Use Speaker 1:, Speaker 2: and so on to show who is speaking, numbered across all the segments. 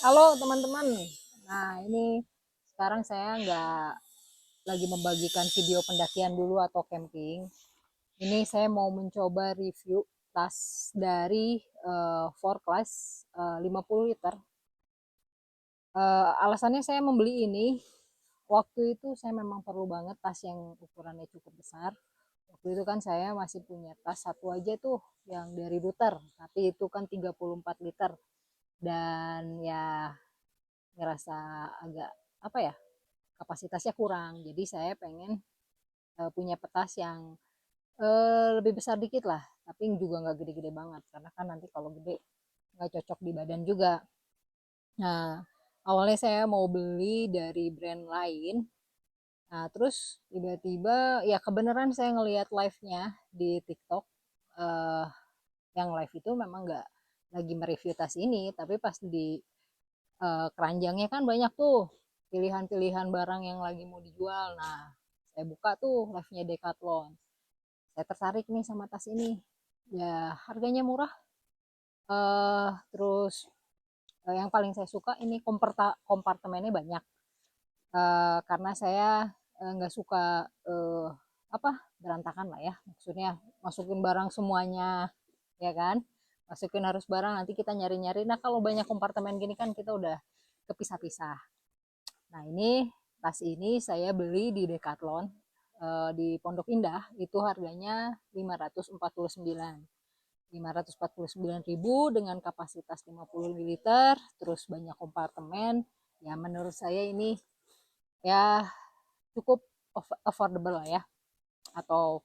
Speaker 1: Halo teman-teman. Nah ini sekarang saya nggak lagi membagikan video pendakian dulu atau camping. Ini saya mau mencoba review tas dari Four Class 50 liter. Alasannya saya membeli ini, waktu itu saya memang perlu banget tas yang ukurannya cukup besar. Waktu itu kan saya masih punya tas satu aja tuh yang dari Luther, tapi itu kan 34 liter. Dan ya ngerasa agak apa ya, kapasitasnya kurang. Jadi saya pengen punya petas yang lebih besar dikit lah, tapi juga nggak gede-gede banget karena kan nanti kalau gede nggak cocok di badan juga. Nah, awalnya saya mau beli dari brand lain. Nah, terus tiba-tiba ya kebenaran saya ngelihat live-nya di TikTok. eh, yang live itu memang nggak lagi mereview tas ini, tapi pas di keranjangnya kan banyak tuh pilihan-pilihan barang yang lagi mau dijual. Nah, saya buka tuh live-nya Decathlon. Saya tertarik nih sama tas ini. Ya, harganya murah. Terus yang paling saya suka ini kompartemennya banyak. Karena saya nggak suka apa berantakan lah ya. Maksudnya masukin barang semuanya, ya kan? Masukin harus barang nanti kita nyari-nyari. Nah, kalau banyak kompartemen gini kan kita udah kepisah-pisah. Nah, ini tas ini saya beli di Decathlon di Pondok Indah, itu harganya 549. 549.000 dengan kapasitas 50 ml, terus banyak kompartemen. Ya menurut saya ini ya cukup affordable lah ya, atau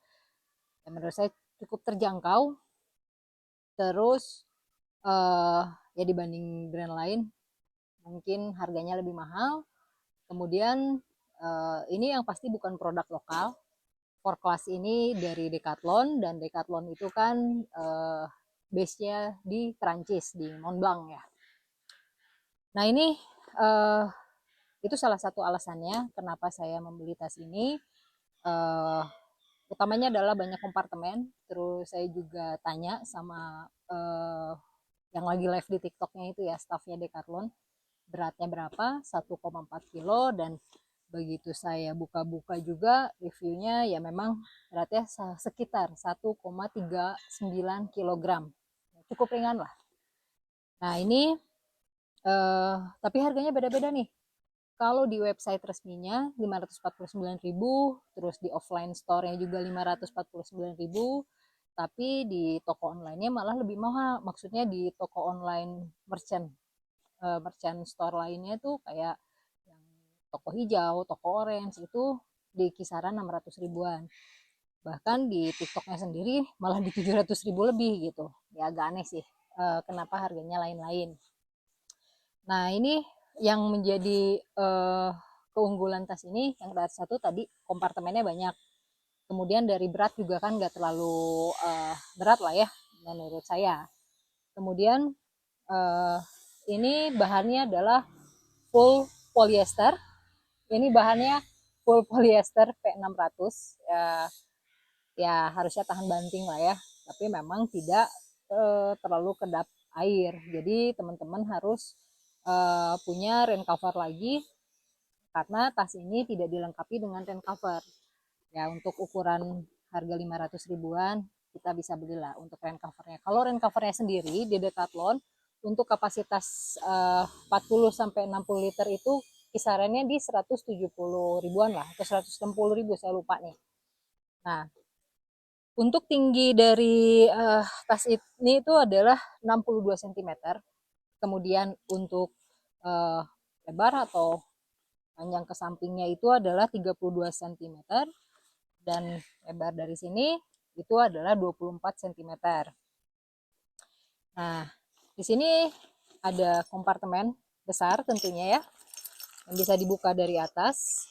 Speaker 1: ya menurut saya cukup terjangkau. Terus eh ya dibanding brand lain mungkin harganya lebih mahal. Kemudian ini yang pasti bukan produk lokal. Core Class ini dari Decathlon, dan Decathlon itu kan base-nya di Prancis, di Mont Blanc ya. Nah ini uh, itu salah satu alasannya kenapa saya membeli tas ini. Uh, Utamanya adalah banyak kompartemen. Terus saya juga tanya sama yang lagi live di TikToknya itu ya, staffnya Decathlon, beratnya berapa, 1,4 kilo. Dan begitu saya buka-buka juga reviewnya, ya memang beratnya sekitar 1,39 kilogram, cukup ringan lah. Nah ini tapi harganya beda-beda nih. Kalau di website resminya 549.000, terus di offline store-nya juga 549.000, tapi di toko online-nya malah lebih mahal. Maksudnya di toko online merchant merchant store lainnya tuh kayak yang toko hijau, toko orange itu di kisaran 600 ribuan. Bahkan di TikToknya sendiri malah di 700 ribu lebih gitu. Ya agak aneh sih. Kenapa harganya lain-lain. Nah ini yang menjadi keunggulan tas ini, yang satu tadi kompartemennya banyak. Kemudian dari berat juga kan nggak terlalu berat lah ya menurut saya. Kemudian uh, ini bahannya adalah full polyester. Ini bahannya full polyester P600. Ya, ya harusnya tahan banting lah ya. Tapi memang tidak terlalu kedap air. Jadi teman-teman harus punya rain cover lagi, karena tas ini tidak dilengkapi dengan rain cover. Ya untuk ukuran harga 500 ribuan kita bisa belilah untuk rain covernya. Kalau rain covernya sendiri di Decathlon untuk kapasitas 40 sampai 60 liter itu kisarannya di 170 ribuan lah, atau 160 ribu, saya lupa nih. Nah, untuk tinggi dari tas ini itu adalah 62 cm. Kemudian untuk uh, lebar atau panjang ke sampingnya itu adalah 32 cm, dan lebar dari sini itu adalah 24 cm. Nah, di sini ada kompartemen besar tentunya ya, yang bisa dibuka dari atas.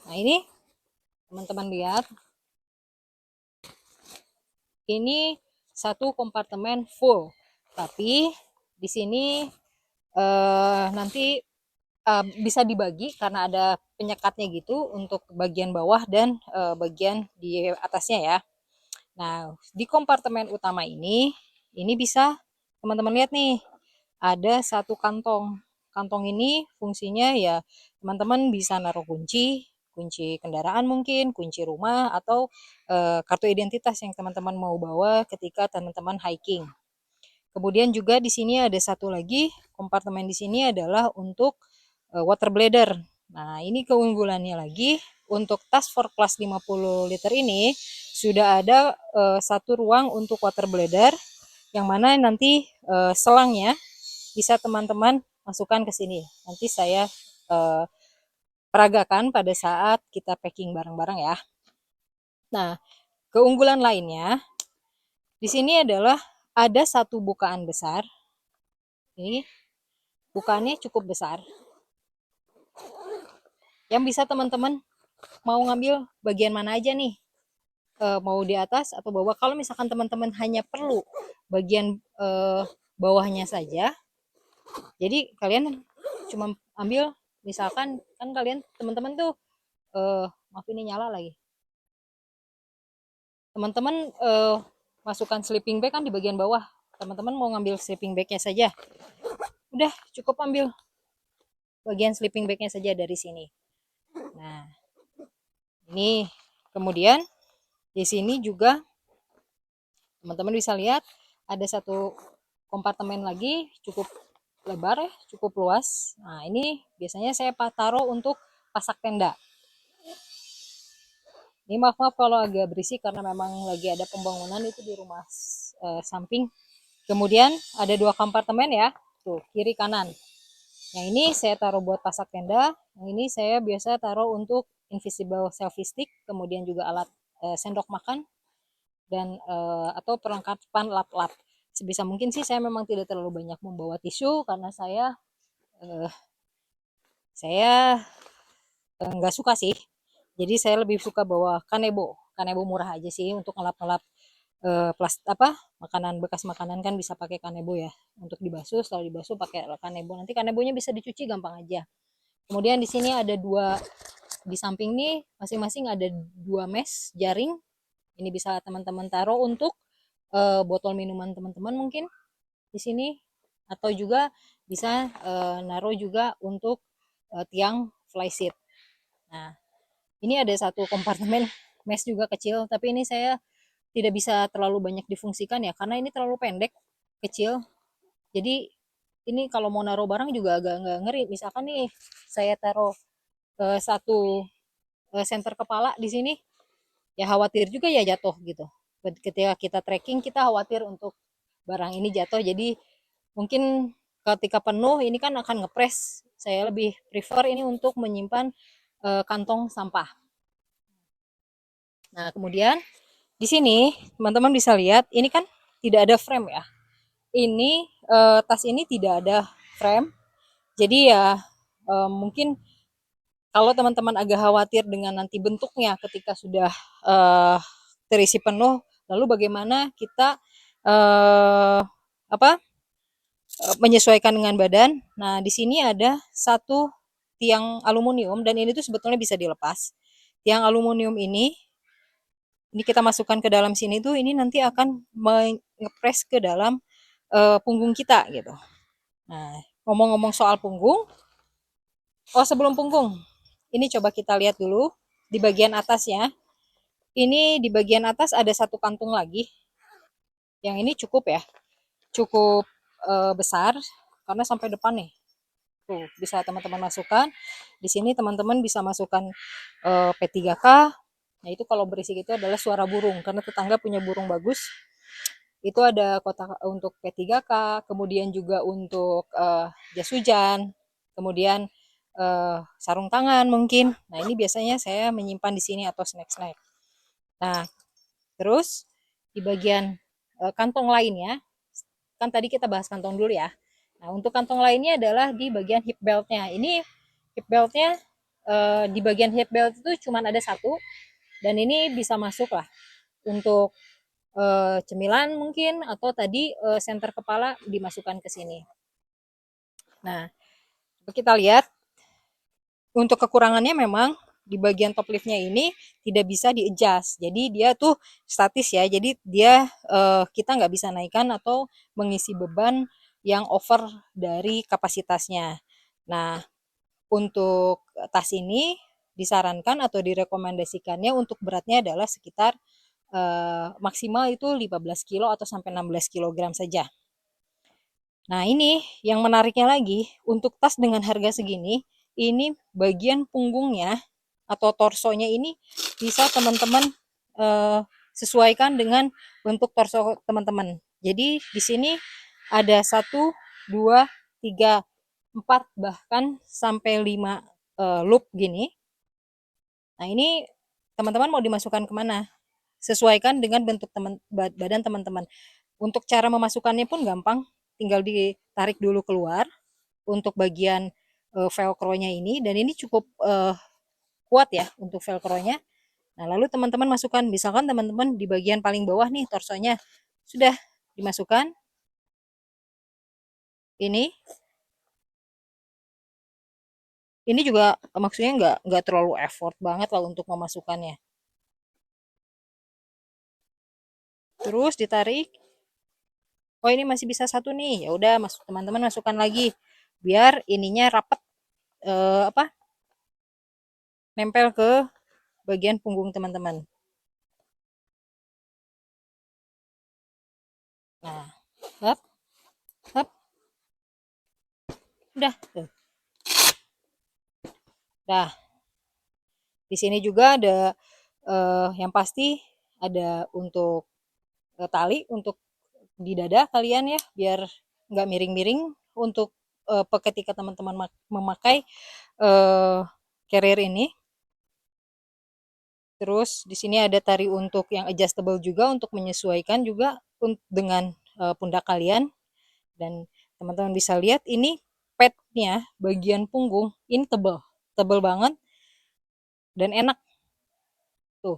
Speaker 1: Nah, ini teman-teman lihat. Ini satu kompartemen full. Tapi di sini nanti bisa dibagi karena ada penyekatnya gitu untuk bagian bawah dan bagian di atasnya ya. Nah, di kompartemen utama ini bisa teman-teman lihat nih, ada satu kantong. Kantong ini fungsinya ya teman-teman bisa naruh kunci, kunci kendaraan mungkin, kunci rumah, atau kartu identitas yang teman-teman mau bawa ketika teman-teman hiking. Kemudian juga di sini ada satu lagi kompartemen di sini adalah untuk water bladder. Nah, ini keunggulannya lagi untuk tas for class 50 liter ini sudah ada satu ruang untuk water bladder yang mana nanti selangnya bisa teman-teman masukkan ke sini. Nanti saya peragakan pada saat kita packing barang-barang ya. Nah, keunggulan lainnya di sini adalah ada satu bukaan besar. Ini bukaannya cukup besar. Yang bisa teman-teman mau ngambil bagian mana aja nih. Mau di atas atau bawah. Kalau misalkan teman-teman hanya perlu bagian bawahnya saja, jadi kalian cuma ambil, misalkan kan kalian teman-teman tuh maaf ini nyala lagi, teman-teman masukkan sleeping bag kan di bagian bawah, teman-teman mau ngambil sleeping bagnya saja, udah cukup ambil bagian sleeping bagnya saja dari sini. Nah, ini kemudian di sini juga teman-teman bisa lihat ada satu kompartemen lagi cukup lebar ya, cukup luas. Nah, ini biasanya saya taruh untuk pasak tenda. Ini maaf kalau agak berisik karena memang lagi ada pembangunan itu di rumah samping. Kemudian ada dua kompartemen ya, tuh kiri kanan. Yang ini saya taruh buat pasak tenda, yang ini saya biasa taruh untuk invisible selfie stick, kemudian juga alat sendok makan dan atau perlengkapan lap-lap. Sebisa mungkin sih saya memang tidak terlalu banyak membawa tisu karena saya nggak suka sih. Jadi saya lebih suka bawa kanebo. Kanebo murah aja sih untuk ngelap-ngelap makanan bekas makanan kan bisa pakai kanebo ya. Untuk dibasuh, setelah dibasuh pakai kanebo. Nanti kanebonya bisa dicuci gampang aja. Kemudian di sini ada dua, di samping nih masing-masing ada dua mesh jaring. Ini bisa teman-teman taruh untuk botol minuman teman-teman mungkin di sini, atau juga bisa naruh juga untuk tiang flysheet. Nah, ini ada satu kompartemen mesh juga kecil, tapi ini saya tidak bisa terlalu banyak difungsikan ya, karena ini terlalu pendek, kecil. Jadi ini kalau mau naruh barang juga agak nggak ngeri. Misalkan nih saya taruh satu center kepala di sini, ya khawatir juga ya jatuh gitu. Ketika kita trekking kita khawatir untuk barang ini jatuh. Jadi mungkin ketika penuh ini kan akan ngepres. Saya lebih prefer ini untuk menyimpan kantong sampah. Nah, kemudian di sini teman-teman bisa lihat ini kan tidak ada frame ya. Ini tas ini tidak ada frame. Jadi ya mungkin kalau teman-teman agak khawatir dengan nanti bentuknya ketika sudah terisi penuh, lalu bagaimana kita apa menyesuaikan dengan badan. Nah, di sini ada satu tiang aluminium dan ini tuh sebetulnya bisa dilepas. Tiang aluminium ini kita masukkan ke dalam sini tuh ini nanti akan mengepres ke dalam punggung kita gitu. Nah, ngomong-ngomong soal punggung, oh sebelum punggung, ini coba kita lihat dulu di bagian atasnya. Ini di bagian atas ada satu kantung lagi. Yang ini cukup ya, cukup besar karena sampai depan nih. Tuh, bisa teman-teman masukkan. Di sini teman-teman bisa masukkan P3K. Nah, itu kalau berisik itu adalah suara burung karena tetangga punya burung bagus. Itu ada kotak untuk P3K, kemudian juga untuk jas hujan, kemudian sarung tangan mungkin. Nah, ini biasanya saya menyimpan di sini atau snack-snack. Nah, terus di bagian kantong lainnya, kan tadi kita bahas kantong dulu ya. Nah, untuk kantong lainnya adalah di bagian hip beltnya. Ini hip beltnya di bagian hip belt itu cuma ada satu, dan ini bisa masuk lah untuk cemilan mungkin, atau tadi senter kepala dimasukkan ke sini. Nah, kita lihat untuk kekurangannya memang di bagian top liftnya ini tidak bisa di-adjust. Jadi dia tuh statis ya. Jadi dia kita nggak bisa naikkan atau mengisi beban yang over dari kapasitasnya. Nah, untuk tas ini disarankan atau direkomendasikannya untuk beratnya adalah sekitar maksimal itu 15 kilo atau sampai 16 kilogram saja. Nah, ini yang menariknya lagi, untuk tas dengan harga segini, ini bagian punggungnya atau torsonya ini bisa teman-teman sesuaikan dengan bentuk torso teman-teman. Jadi di sini ada 1, 2, 3, 4 bahkan sampai 5 loop gini. Nah, ini teman-teman mau dimasukkan kemana? Sesuaikan dengan bentuk badan teman-teman. Untuk cara memasukkannya pun gampang, tinggal ditarik dulu keluar untuk bagian velcro-nya ini, dan ini cukup kuat ya untuk velcro-nya. Nah, lalu teman-teman masukkan, misalkan teman-teman di bagian paling bawah nih torsonya sudah dimasukkan. Ini juga maksudnya nggak terlalu effort banget kalau untuk memasukkannya. Terus ditarik. Oh, ini masih bisa satu nih. Ya udah, teman-teman masukkan lagi biar ininya rapet apa? Nempel ke bagian punggung teman-teman. Nah, hop, hop. Udah tuh. Nah, di sini juga ada yang pasti ada untuk tali untuk di dada kalian ya, biar nggak miring-miring untuk ketika teman-teman memakai carrier ini. Terus di sini ada tali untuk yang adjustable juga untuk menyesuaikan juga dengan pundak kalian. Dan teman-teman bisa lihat ini padnya bagian punggung ini tebal, tebal banget dan enak. Tuh,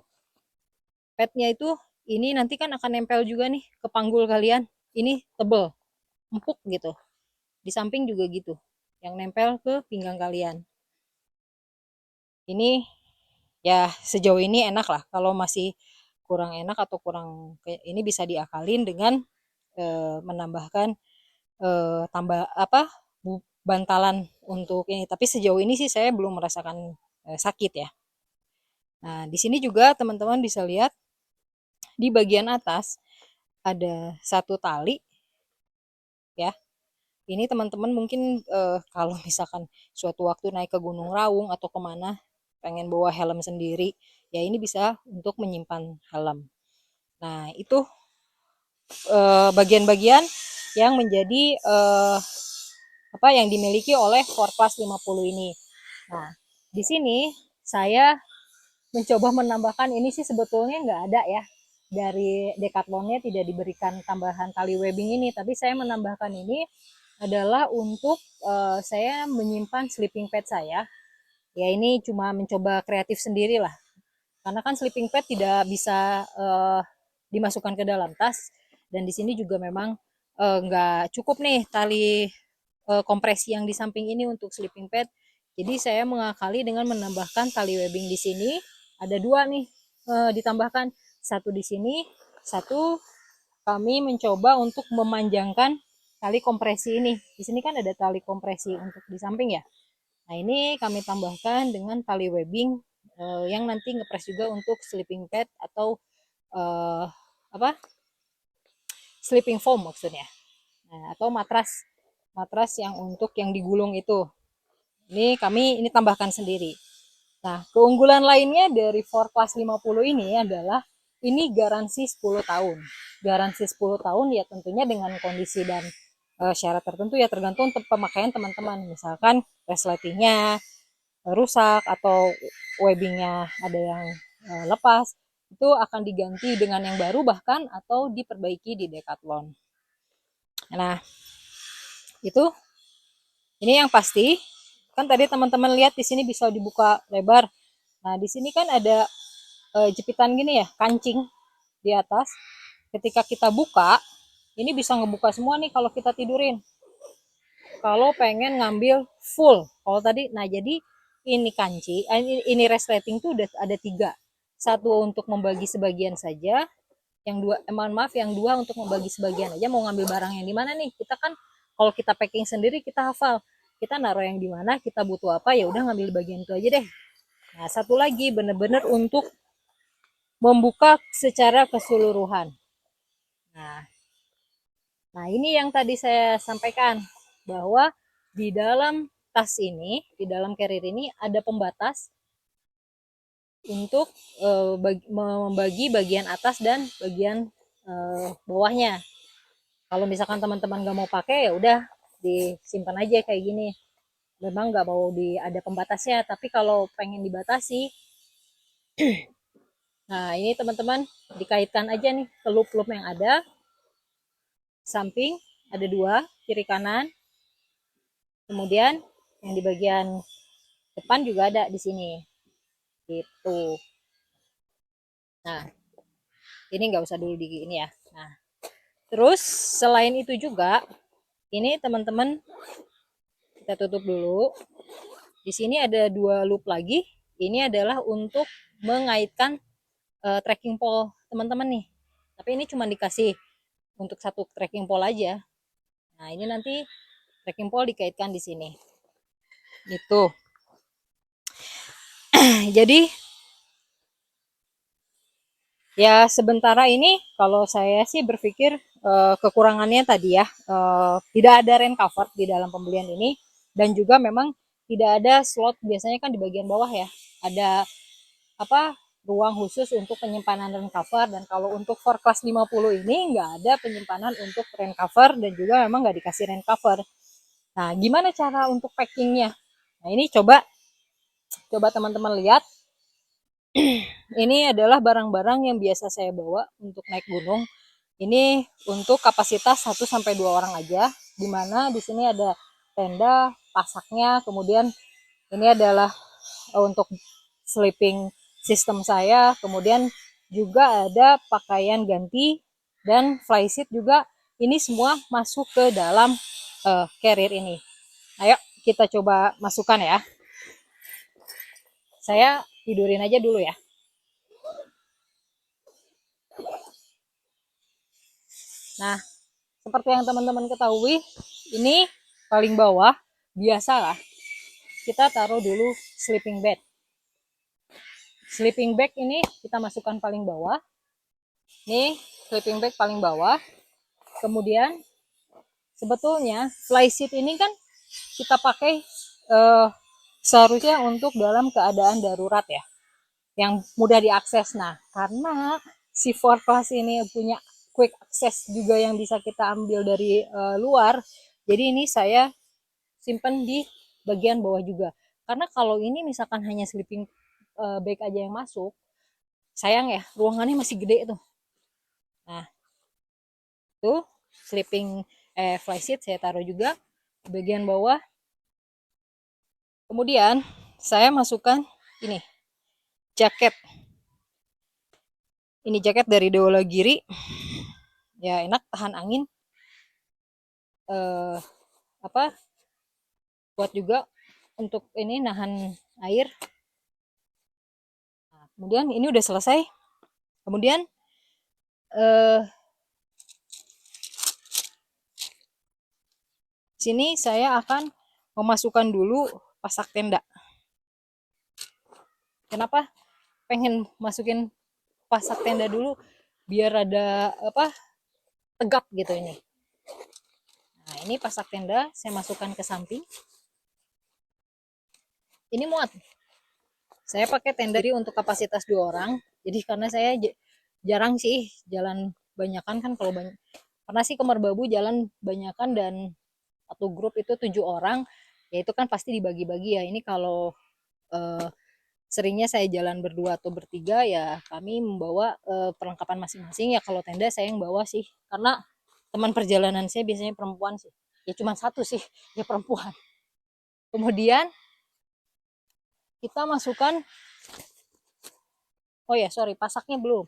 Speaker 1: padnya itu ini nanti kan akan nempel juga nih ke panggul kalian. Ini tebal, empuk gitu. Di samping juga gitu, yang nempel ke pinggang kalian. Ini ya sejauh ini enak lah. Kalau masih kurang enak atau kurang ini bisa diakalin dengan menambahkan tambah apa bantalan untuk ini. Tapi sejauh ini sih saya belum merasakan sakit ya. Nah, di sini juga teman-teman bisa lihat di bagian atas ada satu tali ya. Ini teman-teman mungkin kalau misalkan suatu waktu naik ke Gunung Raung atau kemana pengen bawa helm sendiri, ya ini bisa untuk menyimpan helm. Nah, itu bagian-bagian yang menjadi apa yang dimiliki oleh Forclaz 50 ini. Nah, di sini saya mencoba menambahkan, ini sih sebetulnya nggak ada ya, dari Decathlonnya tidak diberikan tambahan tali webbing ini, tapi saya menambahkan ini adalah untuk saya menyimpan sleeping pad saya. Ya, ini cuma mencoba kreatif sendiri lah, karena kan sleeping pad tidak bisa dimasukkan ke dalam tas, dan di sini juga memang nggak cukup nih tali kompresi yang di samping ini untuk sleeping pad. Jadi saya mengakali dengan menambahkan tali webbing di sini. Ada dua nih ditambahkan, satu di sini, satu kami mencoba untuk memanjangkan tali kompresi ini. Di sini kan ada tali kompresi untuk di samping ya. Nah, ini kami tambahkan dengan tali webbing yang nanti ngepres juga untuk sleeping pad atau apa? Sleeping foam maksudnya. Nah, atau matras matras yang untuk yang digulung itu. Ini kami ini tambahkan sendiri. Nah, keunggulan lainnya dari Forclaz 50 ini adalah ini garansi 10 tahun. Garansi 10 tahun ya tentunya dengan kondisi dan syarat tertentu ya, tergantung pemakaian teman-teman. Misalkan resletingnya rusak atau webbingnya ada yang lepas, itu akan diganti dengan yang baru bahkan atau diperbaiki di Decathlon. Nah, itu ini yang pasti. Kan tadi teman-teman lihat di sini bisa dibuka lebar. Nah, di sini kan ada jepitan gini ya, kancing di atas. Ketika kita buka, ini bisa ngebuka semua nih kalau kita tidurin. Kalau pengen ngambil full, kalau tadi, nah jadi ini kanci, ini resleting tuh udah ada 3. Satu untuk membagi sebagian saja, yang dua, mohon maaf, yang dua untuk membagi sebagian aja. Mau ngambil barang yang di mana nih? Kita kan Kalau kita packing sendiri kita hafal, kita naruh yang di mana, kita butuh apa, ya udah ngambil bagian itu aja deh. Nah, satu lagi bener-bener untuk membuka secara keseluruhan. Nah, nah ini yang tadi saya sampaikan bahwa di dalam tas ini, di dalam carrier ini ada pembatas untuk membagi bagian atas dan bagian bawahnya. Kalau misalkan teman-teman nggak mau pakai, ya udah disimpan aja kayak gini. Memang nggak mau ada pembatasnya, tapi kalau pengen dibatasi, nah ini teman-teman dikaitkan aja nih ke loop-loop yang ada. Samping ada dua, kiri kanan. Kemudian yang di bagian depan juga ada di sini. Gitu. Nah, ini nggak usah dulu di ini ya. Nah, terus selain itu juga, ini teman-teman kita tutup dulu. Di sini ada dua loop lagi. Ini adalah untuk mengaitkan tracking pole teman-teman nih. Tapi ini cuma dikasih untuk satu tracking pole aja. Nah, ini nanti tracking pole dikaitkan di sini. Gitu. Jadi ya sementara ini kalau saya sih berpikir kekurangannya tadi ya, tidak ada rain cover di dalam pembelian ini, dan juga memang tidak ada slot. Biasanya kan di bagian bawah ya ada apa, ruang khusus untuk penyimpanan rain cover, dan kalau untuk for class 50 ini nggak ada penyimpanan untuk rain cover, dan juga memang nggak dikasih rain cover. Nah, gimana cara untuk packingnya? Nah, ini coba teman-teman lihat. Ini adalah barang-barang yang biasa saya bawa untuk naik gunung. Ini untuk kapasitas 1 sampai 2 orang aja, di mana di sini ada tenda, pasaknya, kemudian ini adalah untuk sleeping system saya, kemudian juga ada pakaian ganti dan flysheet juga. Ini semua masuk ke dalam carrier ini. Ayo kita coba masukkan ya. Saya tidurin aja dulu ya. Nah, seperti yang teman-teman ketahui, ini paling bawah biasalah kita taruh dulu sleeping bag. Sleeping bag ini kita masukkan paling bawah. Nih, sleeping bag paling bawah. Kemudian sebetulnya flysheet ini kan kita pakai seharusnya untuk dalam keadaan darurat ya, yang mudah diakses. Nah, karena si 4 class ini punya quick access juga yang bisa kita ambil dari luar, jadi ini saya simpan di bagian bawah juga. Karena kalau ini misalkan hanya sleeping bag aja yang masuk, sayang ya, ruangannya masih gede tuh. Nah, tuh sleeping flysheet saya taruh juga di bagian bawah. Kemudian saya masukkan ini jaket. Ini jaket dari Deola Giri. Ya enak, tahan angin. Apa? Buat juga untuk ini nahan air. Nah, kemudian ini udah selesai. Kemudian sini saya akan memasukkan dulu pasak tenda. Kenapa pengen masukin pasak tenda dulu? Biar ada apa, tegap gitu ini. Nah, ini pasak tenda saya masukkan ke samping. Ini muat. Saya pakai tenda untuk kapasitas 2 orang. Jadi karena saya jarang sih jalan banyakan, kan kalau banyak pernah sih ke Merbabu jalan banyakan dan satu grup itu 7 orang, ya itu kan pasti dibagi-bagi ya. Ini kalau seringnya saya jalan berdua atau bertiga, ya kami membawa perlengkapan masing-masing. Ya kalau tenda saya yang bawa sih, karena teman perjalanan saya biasanya perempuan sih. Ya cuma satu sih, ya perempuan. Kemudian kita masukkan, oh ya sorry, pasaknya belum.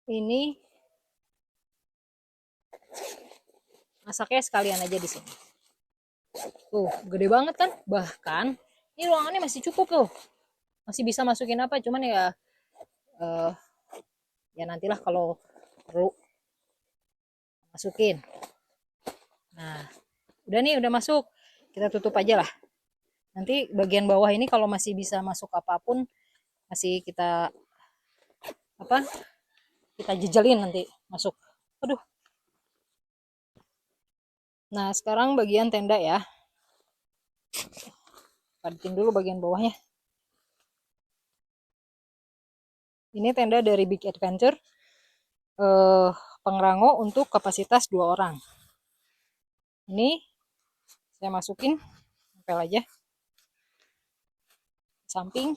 Speaker 1: Ini masaknya sekalian aja di sini. Tuh, gede banget kan? Bahkan ini ruangannya masih cukup tuh. Masih bisa masukin apa, cuman ya eh, ya nantilah kalau perlu masukin. Nah, udah nih, udah masuk. Kita tutup aja lah. Nanti bagian bawah ini kalau masih bisa masuk apapun, masih kita apa? Kita jejelin nanti masuk. Aduh. Nah, sekarang bagian tenda ya. Paditin dulu bagian bawahnya. Ini tenda dari Big Adventure. Pengrango untuk kapasitas 2 orang. Ini saya masukin, tempel aja samping.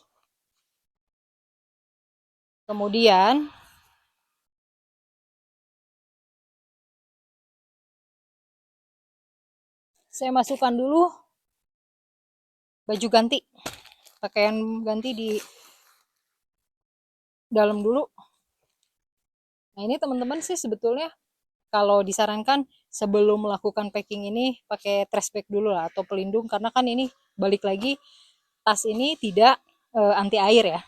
Speaker 1: Kemudian saya masukkan dulu baju ganti, pakaian ganti di dalam dulu. Nah, ini teman-teman sih sebetulnya kalau disarankan sebelum melakukan packing ini pakai trash bag dulu lah atau pelindung, karena kan ini balik lagi tas ini tidak anti air ya.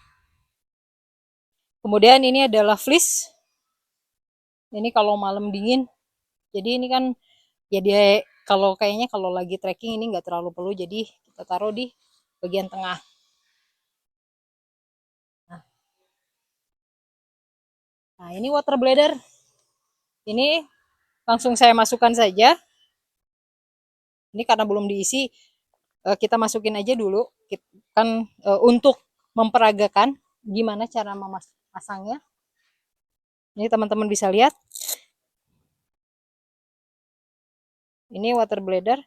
Speaker 1: Kemudian ini adalah fleece. Ini kalau malam dingin. Jadi ini kan ya dia kalau kayaknya kalau lagi trekking ini nggak terlalu perlu, jadi kita taruh di bagian tengah. Nah, ini water bladder. Ini langsung saya masukkan saja. Ini karena belum diisi, kita masukin aja dulu. Kan untuk memperagakan gimana cara memasangnya. Ini teman-teman bisa lihat. Ini water bladder.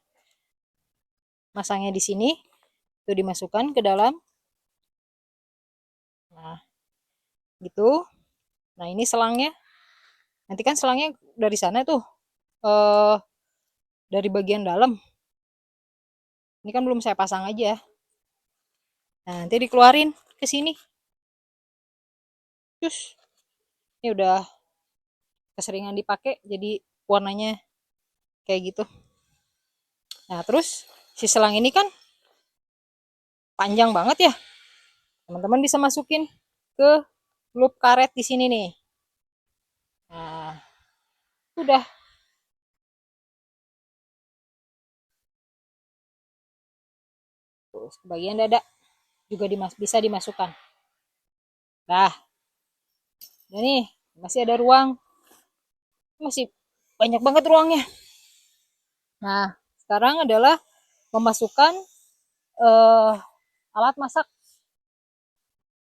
Speaker 1: Masangnya di sini. Itu dimasukkan ke dalam. Nah, gitu. Nah, ini selangnya. Nanti kan selangnya dari sana tuh. Dari bagian dalam. Ini kan belum saya pasang aja. Nah, nanti dikeluarin ke sini. Cus. Ini udah keseringan dipakai jadi warnanya kayak gitu. Nah, terus si selang ini kan panjang banget ya. Teman-teman bisa masukin ke loop karet di sini nih. Nah, udah. Terus bagian dada juga bisa dimasukkan. Nah, nih masih ada ruang. Masih banyak banget ruangnya. Nah, sekarang adalah memasukkan uh, alat masak.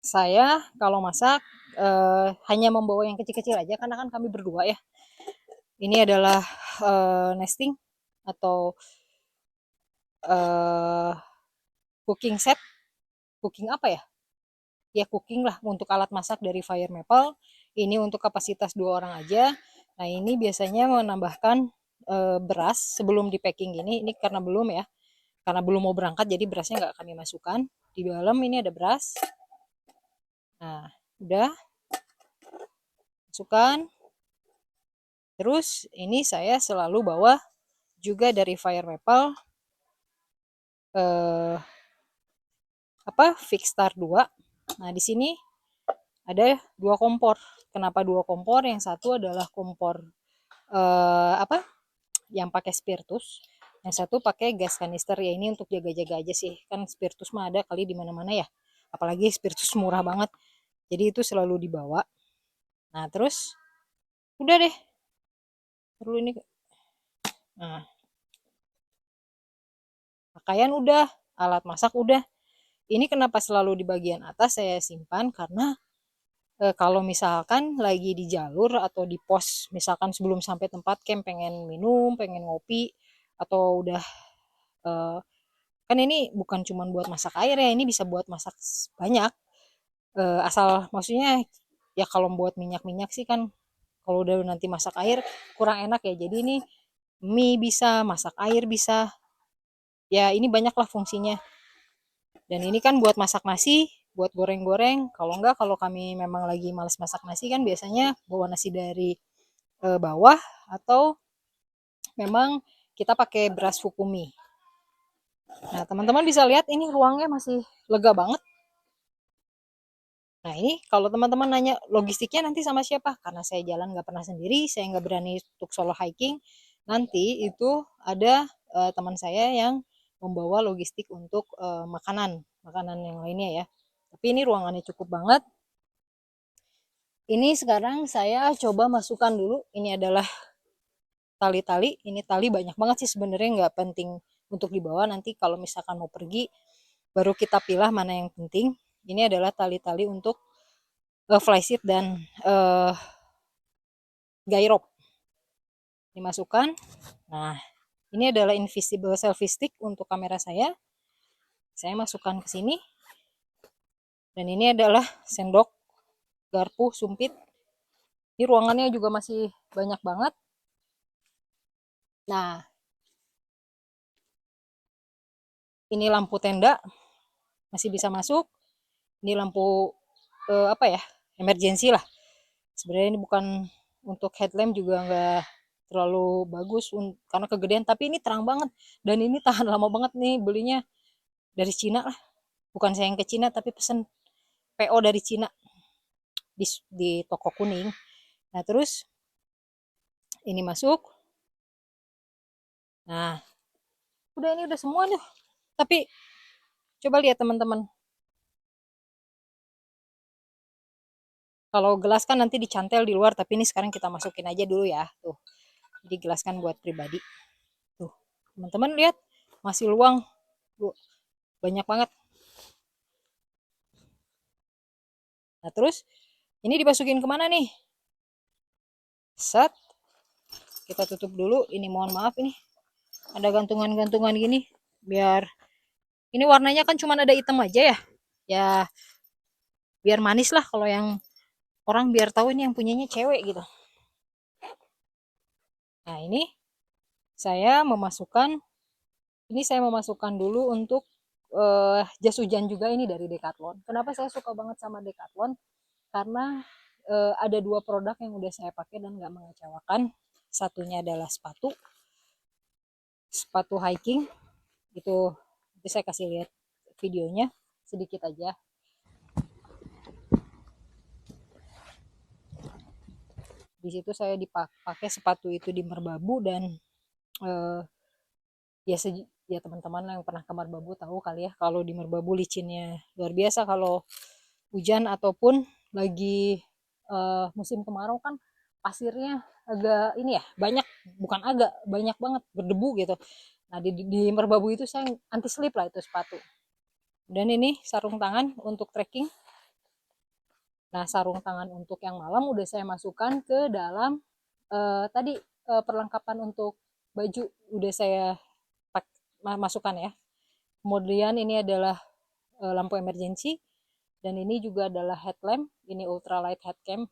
Speaker 1: Saya kalau masak hanya membawa yang kecil-kecil aja karena kan kami berdua ya. Ini adalah nesting atau cooking set. Cooking apa ya? Ya cooking lah untuk alat masak dari Fire Maple. Ini untuk kapasitas 2 orang aja. Nah, ini biasanya menambahkan beras sebelum di packing ini karena belum ya. Karena belum mau berangkat jadi berasnya nggak kami masukkan. Di dalam ini ada beras. Nah, udah masukkan. Terus ini saya selalu bawa juga dari Fire Maple Fixstar 2. Nah, di sini ada 2 kompor. Kenapa 2 kompor? Yang satu adalah kompor yang pakai spiritus. Yang satu pakai gas kanister, ya ini untuk jaga-jaga aja sih. Kan spiritus mah ada kali di mana-mana ya. Apalagi spiritus murah banget. Jadi itu selalu dibawa. Nah, terus udah deh. Perlu ini. Nah, pakaian udah, alat masak udah. Ini kenapa selalu di bagian atas saya simpan karena kalau misalkan lagi di jalur atau di pos, misalkan sebelum sampai tempat camp pengen minum, pengen ngopi, atau udah kan ini bukan cuma buat masak air ya, ini bisa buat masak banyak. Asal maksudnya ya kalau buat minyak-minyak sih kan kalau udah nanti masak air kurang enak ya. Jadi ini mie bisa, masak air bisa. Ya ini banyaklah fungsinya. Dan ini kan buat masak nasi, buat goreng-goreng. Kalau enggak, kalau kami memang lagi males masak nasi kan biasanya bawa nasi dari bawah atau memang kita pakai beras fukumi. Nah, teman-teman bisa lihat ini ruangnya masih lega banget. Nah ini kalau teman-teman nanya logistiknya nanti sama siapa? Karena saya jalan nggak pernah sendiri, saya nggak berani untuk solo hiking. Nanti itu ada teman saya yang membawa logistik untuk makanan yang lainnya ya. Tapi ini ruangannya cukup banget. Ini sekarang saya coba masukkan dulu. Ini adalah tali-tali. Ini tali banyak banget sih sebenarnya, nggak penting untuk dibawa. Nanti kalau misalkan mau pergi, baru kita pilih mana yang penting. Ini adalah tali-tali untuk flysheet dan guy rope. Dimasukkan. Nah, ini adalah invisible selfie stick untuk kamera saya. Saya masukkan ke sini. Dan ini adalah sendok, garpu, sumpit. Ini ruangannya juga masih banyak banget. Nah, ini lampu tenda masih bisa masuk. Ini lampu apa ya? Emergency lah. Sebenarnya ini bukan untuk headlamp, juga nggak terlalu bagus karena kegedean, tapi ini terang banget dan ini tahan lama banget nih. Belinya dari Cina lah, bukan saya yang ke Cina tapi pesen PO dari Cina di toko kuning. Nah terus ini masuk. Nah udah, ini udah semua nih. Tapi coba lihat teman-teman, kalau gelas kan nanti dicantel di luar, tapi ini sekarang kita masukin aja dulu ya. Tuh, jadi gelas kan buat pribadi. Tuh teman-teman lihat, masih luang. Tuh, banyak banget. Nah terus ini dimasukin kemana nih? Set, kita tutup dulu. Ini mohon maaf, ini ada gantungan-gantungan gini, biar ini warnanya kan cuma ada hitam aja ya. Ya biar manis lah, kalau yang orang biar tahu ini yang punyanya cewek gitu. Nah ini saya memasukkan dulu untuk jas hujan juga, ini dari Decathlon. Kenapa saya suka banget sama Decathlon? Karena ada dua produk yang udah saya pakai dan nggak mengecewakan. Satunya adalah sepatu hiking. Itu nanti saya kasih lihat videonya sedikit aja. Di situ saya dipakai sepatu itu di Merbabu, dan eh, ya ya teman-teman yang pernah ke Merbabu tahu kali ya, kalau di Merbabu licinnya luar biasa. Kalau hujan ataupun lagi musim kemarau kan pasirnya agak ini ya, banyak, bukan agak, banyak banget berdebu gitu. Nah di Merbabu itu saya anti slip lah itu sepatu. Dan ini sarung tangan untuk trekking. Nah sarung tangan untuk yang malam udah saya masukkan ke dalam tadi perlengkapan untuk baju udah saya masukkan ya. Kemudian ini adalah lampu emergency, dan ini juga adalah headlamp. Ini ultralight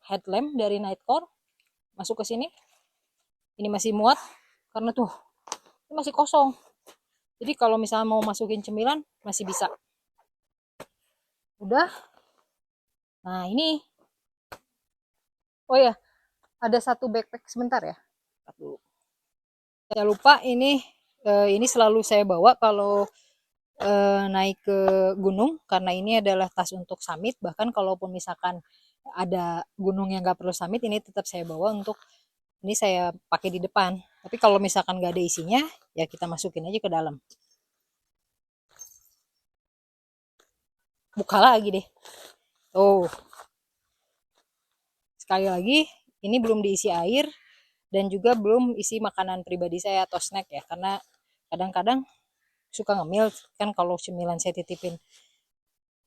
Speaker 1: headlamp dari Nightcore. Masuk ke sini. Ini masih muat karena tuh ini masih kosong. Jadi kalau misalnya mau masukin cemilan masih bisa. Udah. Nah ini. Oh ya, ada satu backpack sebentar ya. Saya lupa ini selalu saya bawa kalau naik ke gunung, karena ini adalah tas untuk summit. Bahkan kalaupun misalkan ada gunung yang nggak perlu summit, ini tetap saya bawa untuk ini saya pakai di depan. Tapi kalau misalkan nggak ada isinya, ya kita masukin aja ke dalam. Buka lagi deh. Oh, sekali lagi, ini belum diisi air dan juga belum isi makanan pribadi saya atau snack ya, karena kadang-kadang suka ngemil kan, kalau cemilan saya titipin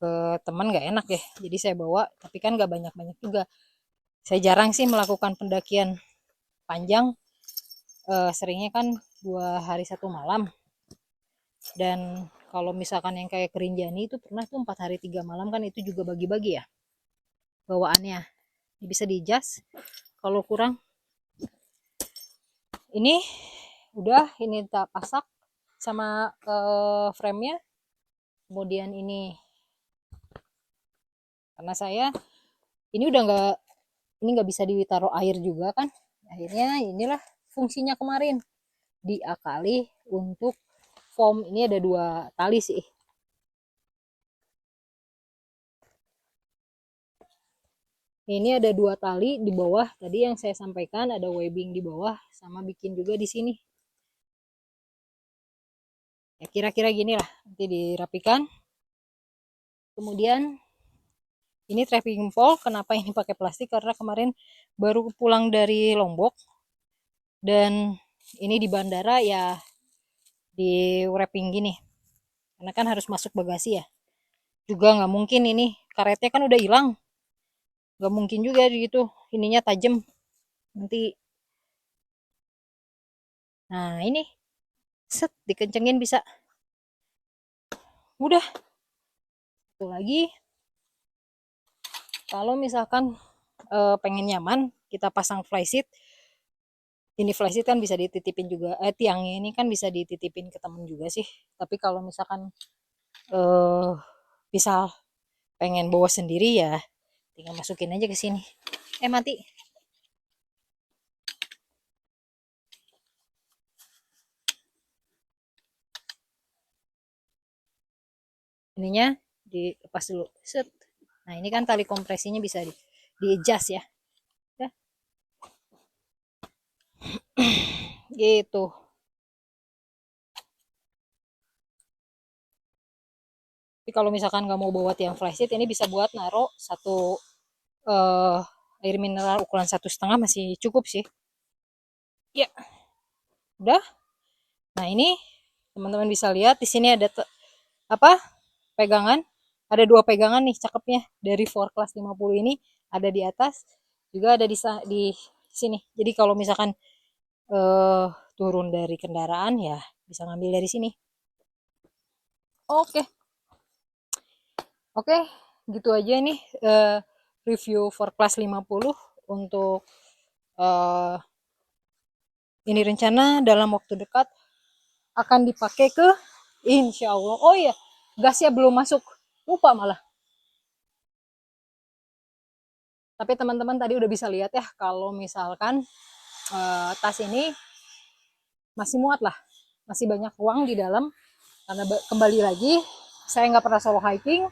Speaker 1: ke teman nggak enak ya, jadi saya bawa, tapi kan nggak banyak-banyak juga. Saya jarang sih melakukan pendakian panjang, seringnya kan 2 hari 1 malam. Dan kalau misalkan yang kayak Kerinjani itu pernah tuh 4 hari 3 malam, kan itu juga bagi-bagi ya bawaannya, bisa di adjust kalau kurang. Ini udah, ini tak pasak sama frame-nya. Kemudian karena saya ini udah nggak bisa ditaruh air juga kan, akhirnya inilah fungsinya kemarin diakali untuk foam. Ini ada 2 tali sih. Ini ada 2 tali di bawah, tadi yang saya sampaikan ada webbing di bawah, sama bikin juga di sini. Ya kira-kira gini lah, nanti dirapikan. Kemudian ini trapping pole, kenapa ini pakai plastik? Karena kemarin baru pulang dari Lombok, dan ini di bandara ya di wrapping gini, karena kan harus masuk bagasi ya. Juga nggak mungkin ini, karetnya kan udah hilang, nggak mungkin juga gitu, ininya tajam nanti. Nah ini set dikencengin bisa, udah. Satu lagi, kalau misalkan pengen nyaman, kita pasang flysheet. Ini flysheet kan bisa dititipin juga, tiangnya ini kan bisa dititipin ke temen juga sih. Tapi kalau misalkan eh bisa pengen bawa sendiri ya tinggal masukin aja ke sini. Mati. Ininya dilepas dulu. Set. Nah, ini kan tali kompresinya bisa di adjust ya. Ya. Gitu. Tapi kalau misalkan nggak mau bawa tiang flysheet, ini bisa buat naruh satu uh, air mineral ukuran 1,5 masih cukup sih. Ya, udah. Nah ini teman-teman bisa lihat di sini ada apa pegangan, ada 2 pegangan nih cakepnya dari 4Class 50 ini, ada di atas juga ada di sini. Jadi kalau misalkan turun dari kendaraan ya bisa ngambil dari sini. Oke, oke, gitu aja nih review 4Class 50 untuk uh, ini rencana dalam waktu dekat akan dipakai ke, insya Allah. Oh iya, gasnya belum masuk, lupa malah. Tapi teman-teman tadi udah bisa lihat ya, kalau misalkan tas ini masih muat lah, masih banyak ruang di dalam. Karena kembali lagi, saya nggak pernah solo hiking,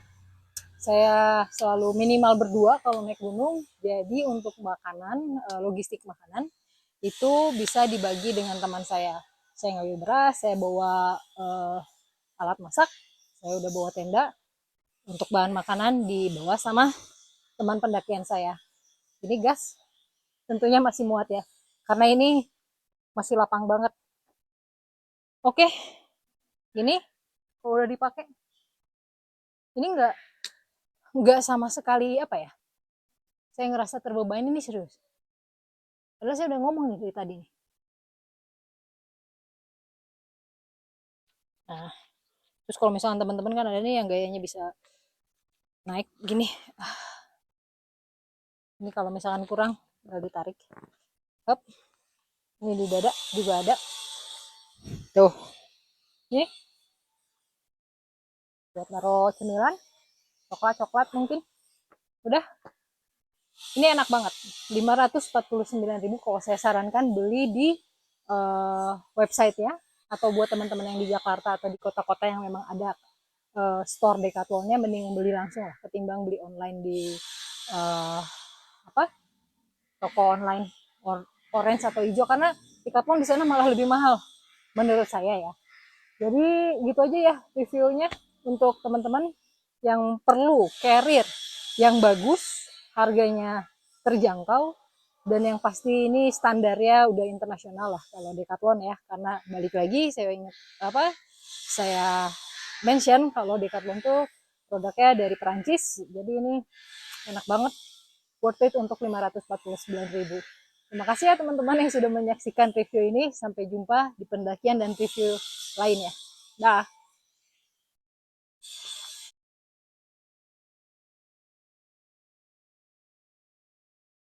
Speaker 1: saya selalu minimal berdua kalau naik gunung. Jadi untuk makanan, logistik makanan itu bisa dibagi dengan teman saya. Saya ngambil beras, saya bawa alat masak, saya udah bawa tenda. Untuk bahan makanan dibawa sama teman pendakian saya. Ini gas tentunya masih muat ya, karena ini masih lapang banget. Oke, ini kalau udah dipakai, ini nggak sama sekali apa ya, saya ngerasa terbebani ini serius. Padahal saya udah ngomong nih dari tadi nih. Nah, terus kalau misalnya teman-teman kan ada nih yang gayanya bisa naik gini. Ini kalau misalkan kurang, tinggal ditarik. Hop, ini di dada juga ada. Tuh, ini buat naruh cemilan, coklat-coklat mungkin. Udah, ini enak banget. 549.000 kalau saya sarankan beli di website ya, atau buat teman-teman yang di Jakarta atau di kota-kota yang memang ada store Decathlon-nya, mending beli langsung lah ketimbang beli online di uh, apa toko online orange atau hijau, karena Decathlon di sana malah lebih mahal menurut saya ya. Jadi gitu aja ya reviewnya untuk teman-teman yang perlu carrier yang bagus, harganya terjangkau, dan yang pasti ini standarnya udah internasional lah kalau Decathlon ya. Karena balik lagi saya ingat apa, saya mention kalau Decathlon tuh produknya dari Perancis, jadi ini enak banget, worth it untuk 549.000. Terima kasih ya teman-teman yang sudah menyaksikan review ini. Sampai jumpa di pendakian dan review lainnya. Dah.